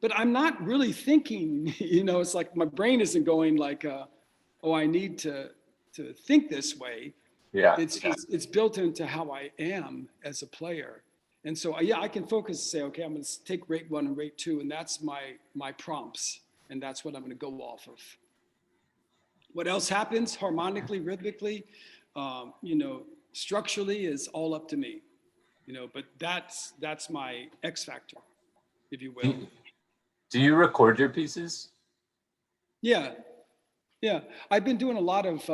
But I'm not really thinking, it's like my brain isn't going like, I need to think this way. Yeah. It's built into how I am as a player. And so, I can focus and say, okay, I'm going to take rate 1 and rate 2, and that's my prompts. And that's what I'm going to go off of. What else happens harmonically, rhythmically, structurally is all up to me, but that's my X factor, if you will. Do you record your pieces? Yeah. I've been doing a lot of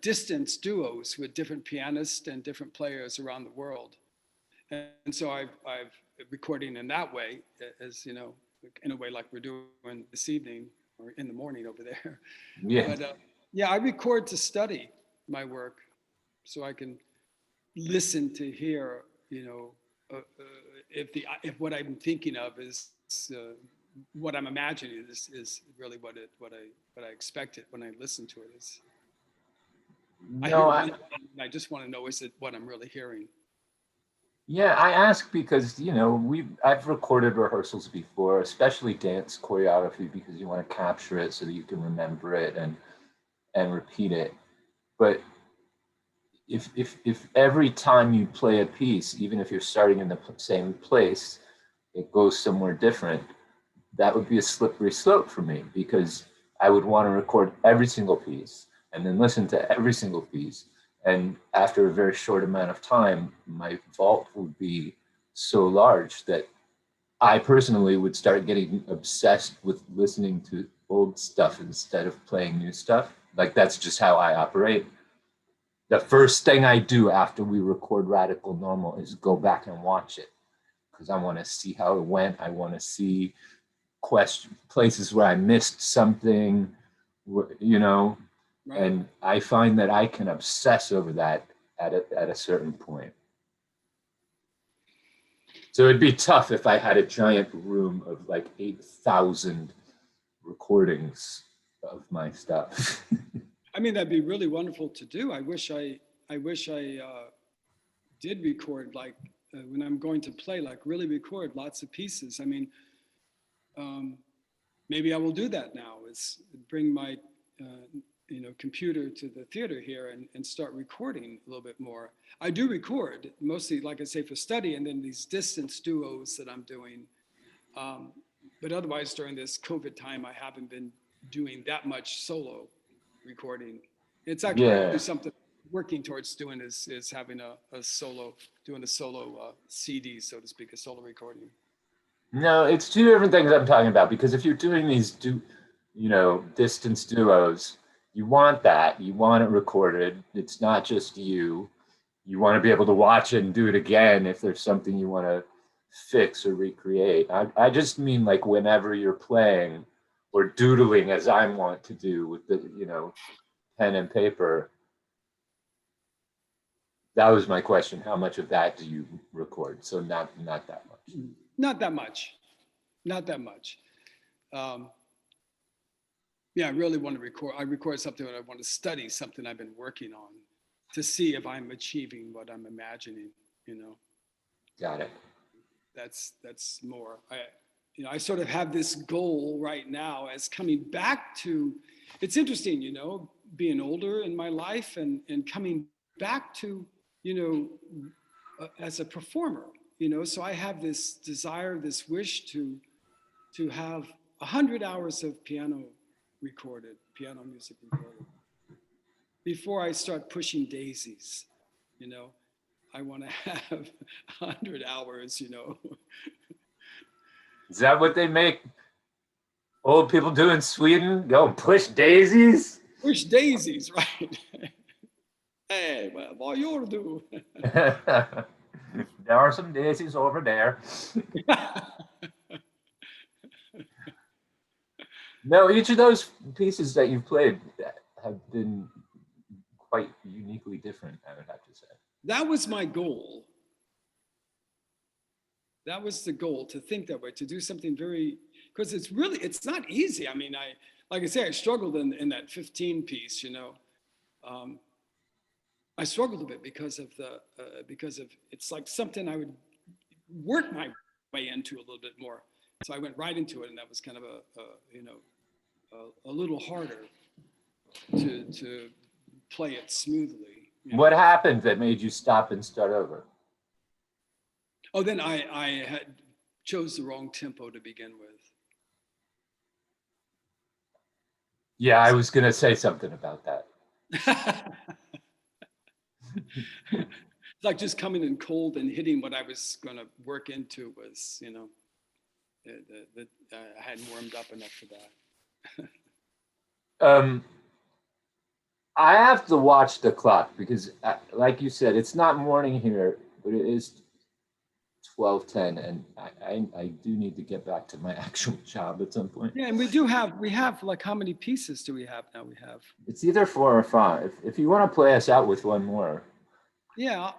distance duos with different pianists and different players around the world. And so I've recording in that way, as in a way like we're doing this evening or in the morning over there. Yeah. But I record to study my work so I can listen to hear, if what I'm thinking of is what I'm imagining is really what I expected when I listen to it. I just want to know, is it what I'm really hearing? Yeah, I ask because, I've recorded rehearsals before, especially dance choreography, because you want to capture it so that you can remember it and repeat it. But if every time you play a piece, even if you're starting in the same place, it goes somewhere different, that would be a slippery slope for me, because I would want to record every single piece and then listen to every single piece. And after a very short amount of time, my vault would be so large that I personally would start getting obsessed with listening to old stuff instead of playing new stuff. Like, that's just how I operate. The first thing I do after we record Radical Normal is go back and watch it, because I want to see how it went. I want to see places where I missed something, Right. And I find that I can obsess over that at a certain point. So it'd be tough if I had a giant room of like 8,000 recordings of my stuff. I mean, that'd be really wonderful to do. I wish I did record, like when I'm going to play, like really record lots of pieces. I mean, maybe I will do that now. Is bring my computer to the theater here and start recording a little bit more. I do record mostly, like I say, for study, and then these distance duos that I'm doing. But otherwise, during this COVID time, I haven't been doing that much solo recording. It's actually something working towards doing is having a solo CD, so to speak, a solo recording. No, it's two different things I'm talking about, because if you're doing these distance duos, you want it recorded. It's not just you. You want to be able to watch it and do it again if there's something you want to fix or recreate. I just mean, like, whenever you're playing or doodling, as I want to do with the pen and paper. That was my question. How much of that do you record? So not that much. Not that much. Not that much. I really want to record. I record something that I want to study, something I've been working on, to see if I'm achieving what I'm imagining. Got it. That's more. I sort of have this goal right now as coming back to, it's interesting, being older in my life and coming back to, as a performer, so I have this desire, this wish to have 100 hours of piano music recorded before I start pushing daisies, I want to have 100 hours, Is that what they make old people do in Sweden? Go and push daisies? Push daisies, right? Hey, vad gör du? There are some daisies over there. No, each of those pieces that you've played have been quite uniquely different, I would have to say. That was my goal. That was the goal, to think that way, to do something very, because it's not easy. I mean, like I say, I struggled in that 15 piece, I struggled a bit because of it's like something I would work my way into a little bit more. So I went right into it, and that was kind of a little harder to play it smoothly. What happened that made you stop and start over? Oh, then I had chose the wrong tempo to begin with. Yeah, I was going to say something about that. It's like just coming in cold and hitting what I was going to work into was, I hadn't warmed up enough for that. I have to watch the clock because, like you said, it's not morning here, but it is 12:10, and I do need to get back to my actual job at some point. Yeah, and we have like, how many pieces do we have now? We have. It's either 4 or 5. If you want to play us out with one more. Yeah,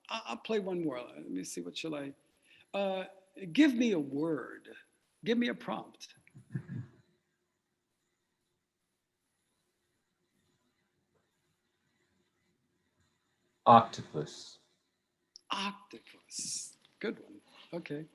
I'll play one more. Let me see. What shall I? Give me a word. Give me a prompt. Octopus. Octopus. Good one. Okay.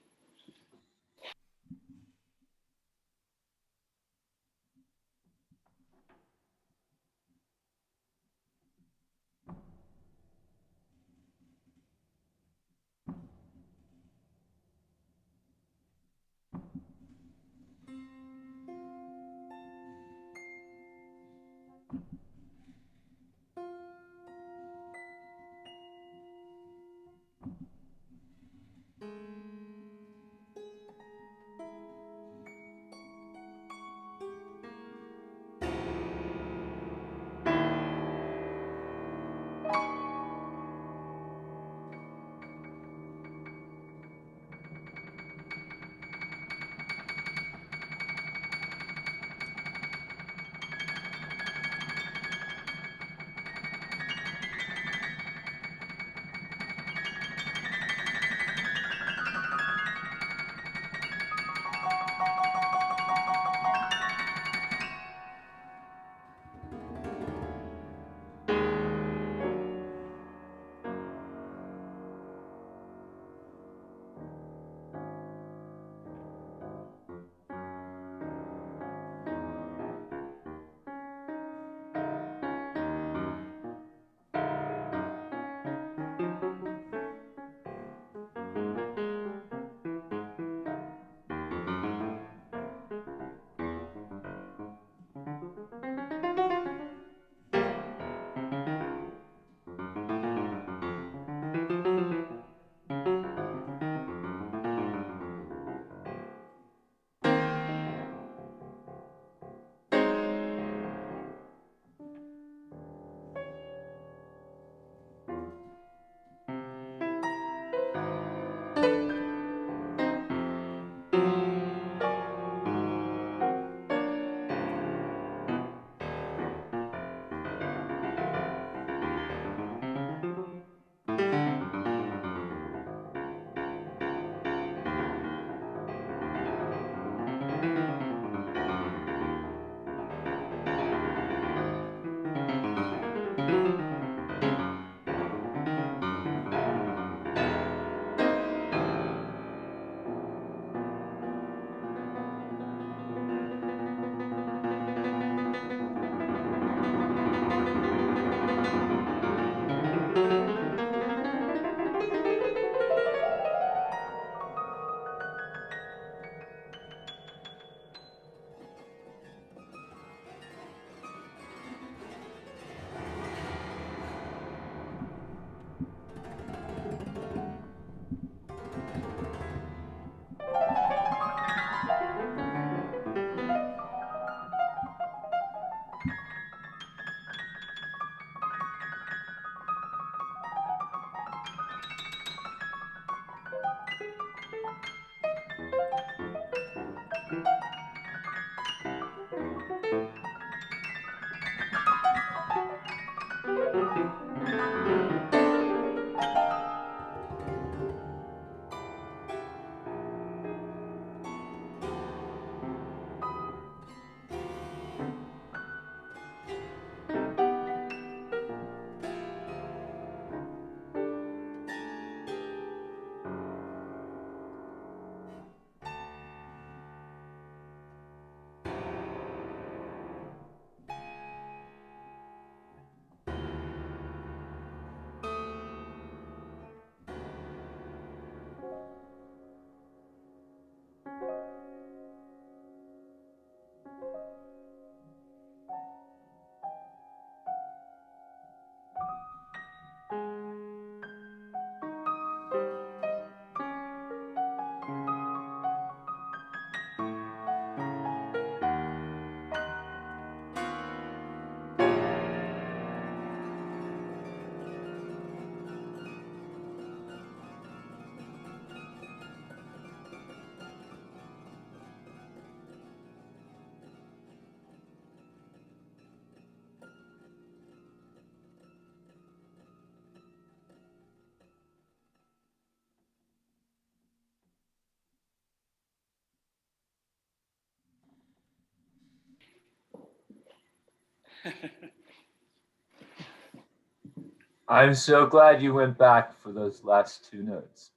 I'm so glad you went back for those last two notes.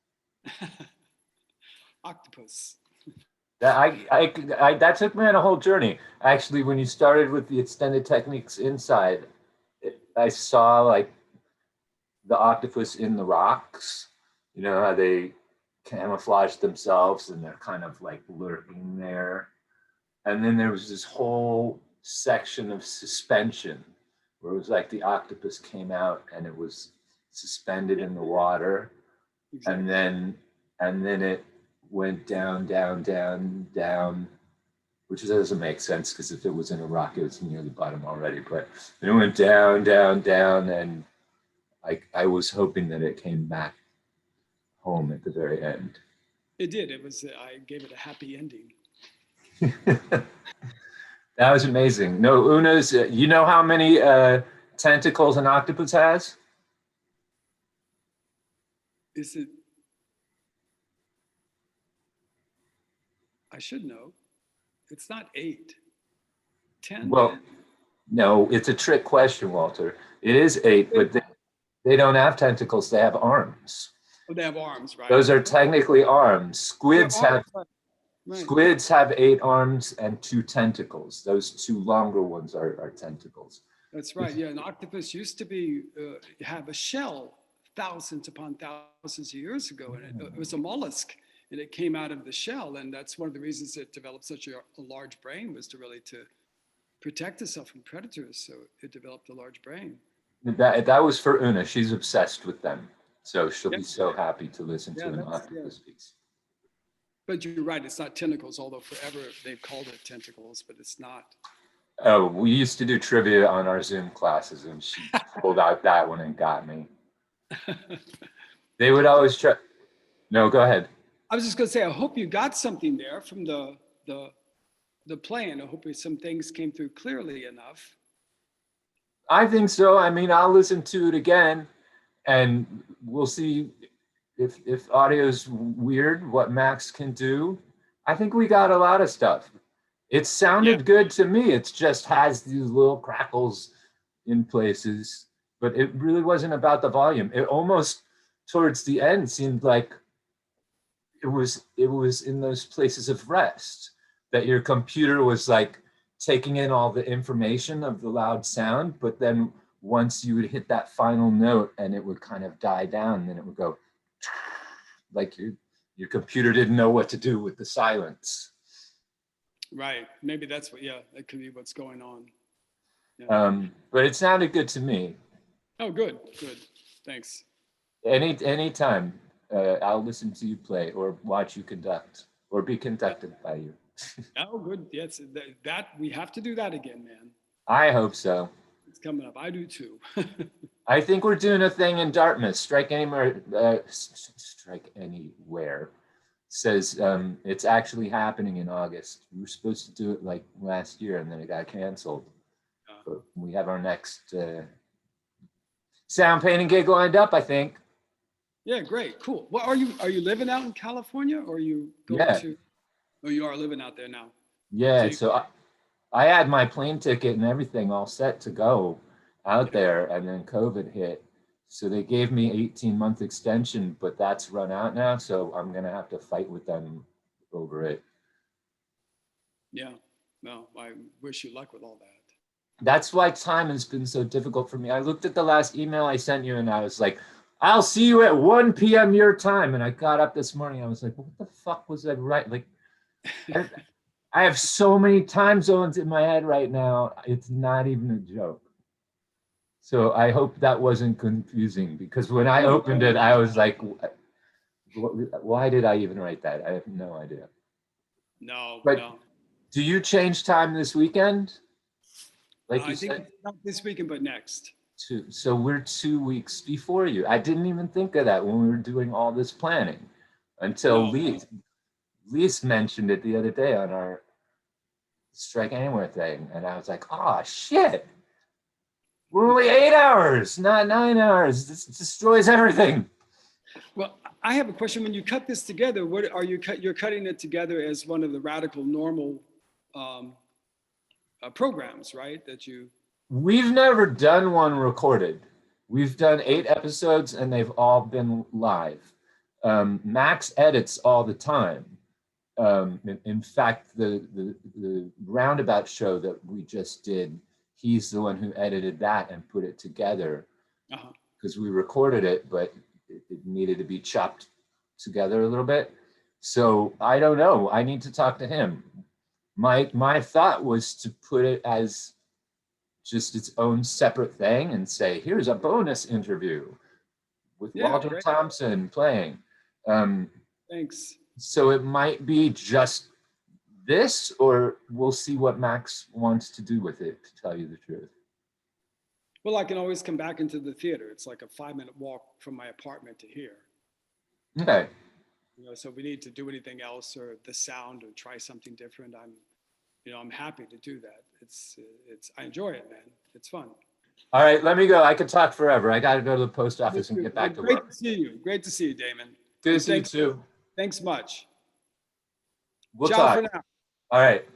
Octopus. That took me on a whole journey. Actually, when you started with the extended techniques inside, I saw like the octopus in the rocks. You know how they camouflage themselves and they're kind of like lurking there. And then there was this whole section of suspension where it was like the octopus came out and it was suspended in the water. Exactly. And then it went down, down, down, down, which doesn't make sense because if it was in a rock, it was near the bottom already. But it went down, down, down, and I was hoping that it came back home at the very end. It did. It was. I gave it a happy ending. That was amazing. No, Una's. You know how many tentacles an octopus has? Is it? I should know. It's not 8. 10? Well, no, it's a trick question, Walter. It is 8, but they don't have tentacles. They have arms. Oh, they have arms, right? Those are technically arms. Squids have right. Squids have 8 arms and 2 tentacles. Those 2 longer ones are tentacles. That's right. Yeah, an octopus used to be have a shell thousands upon thousands of years ago, and it was a mollusk. And it came out of the shell, and that's one of the reasons it developed such a large brain, was to really to protect itself from predators. So it developed a large brain. That was for Una. She's obsessed with them, so she'll be so happy to listen to an octopus piece. But you're right; it's not tentacles. Although forever they've called it tentacles, but it's not. Oh, we used to do trivia on our Zoom classes, and she pulled out that one and got me. They would always try. No, go ahead. I was just going to say, I hope you got something there from the play, and I hope some things came through clearly enough. I think so. I mean, I'll listen to it again, and we'll see if audio's weird, what Max can do. I think we got a lot of stuff. It sounded good to me. It just has these little crackles in places, but it really wasn't about the volume. It almost, towards the end, seemed like it was in those places of rest that your computer was like taking in all the information of the loud sound, but then once you would hit that final note and it would kind of die down, then it would go like your computer didn't know what to do with the silence. Right. Maybe that's what, that could be what's going on. Yeah. But it sounded good to me. Oh, good. Thanks. Anytime. I'll listen to you play or watch you conduct or be conducted by you. Oh, good. Yes, that we have to do that again, man. I hope so. It's coming up. I do too. I think we're doing a thing in Dartmouth. Strike Anywhere says it's actually happening in August. We were supposed to do it like last year and then it got canceled. But we have our next sound painting gig lined up, I think. Yeah, great, cool. Well, are you living out in California, or are you going to? Oh, you are living out there now. Yeah, so I had my plane ticket and everything all set to go out there, and then COVID hit. So they gave me 18-month extension, but that's run out now. So I'm gonna have to fight with them over it. Yeah, no, I wish you luck with all that. That's why time has been so difficult for me. I looked at the last email I sent you, and I was like, I'll see you at 1 p.m. your time. And I got up this morning. I was like, what the fuck was I right? Like, I have so many time zones in my head right now. It's not even a joke. So I hope that wasn't confusing, because when I opened it, I was like, why did I even write that? I have no idea. No. Do you change time this weekend? Like you think said? Not this weekend, but next. So we're 2 weeks before you. I didn't even think of that when we were doing all this planning until Lise mentioned it the other day on our Strike Anywhere thing. And I was like, oh, shit. We're only 8 hours, not 9 hours. This destroys everything. Well, I have a question. When you cut this together, what are you're cutting it together as one of the radical normal programs, right? That you. We've never done one recorded. We've done 8 episodes and they've all been live. Max edits all the time. In fact, the Roundabout show that we just did, he's the one who edited that and put it together, because we recorded it, but it needed to be chopped together a little bit. So I don't know. I need to talk to him. My thought was to put it as just its own separate thing and say, here's a bonus interview with Walter Thompson playing. Thanks. So it might be just this, or we'll see what Max wants to do with it, to tell you the truth. Well, I can always come back into the theater. It's like a 5-minute walk from my apartment to here. Okay. You know, so if we need to do anything else or the sound or try something different, I'm happy to do that. I enjoy it, man. It's fun. All right, let me go. I could talk forever. I got to go to the post office and get back to work. Great to see you. Great to see you, Damon. Good to see you too. Thanks much. We'll Ciao talk. for now. All right.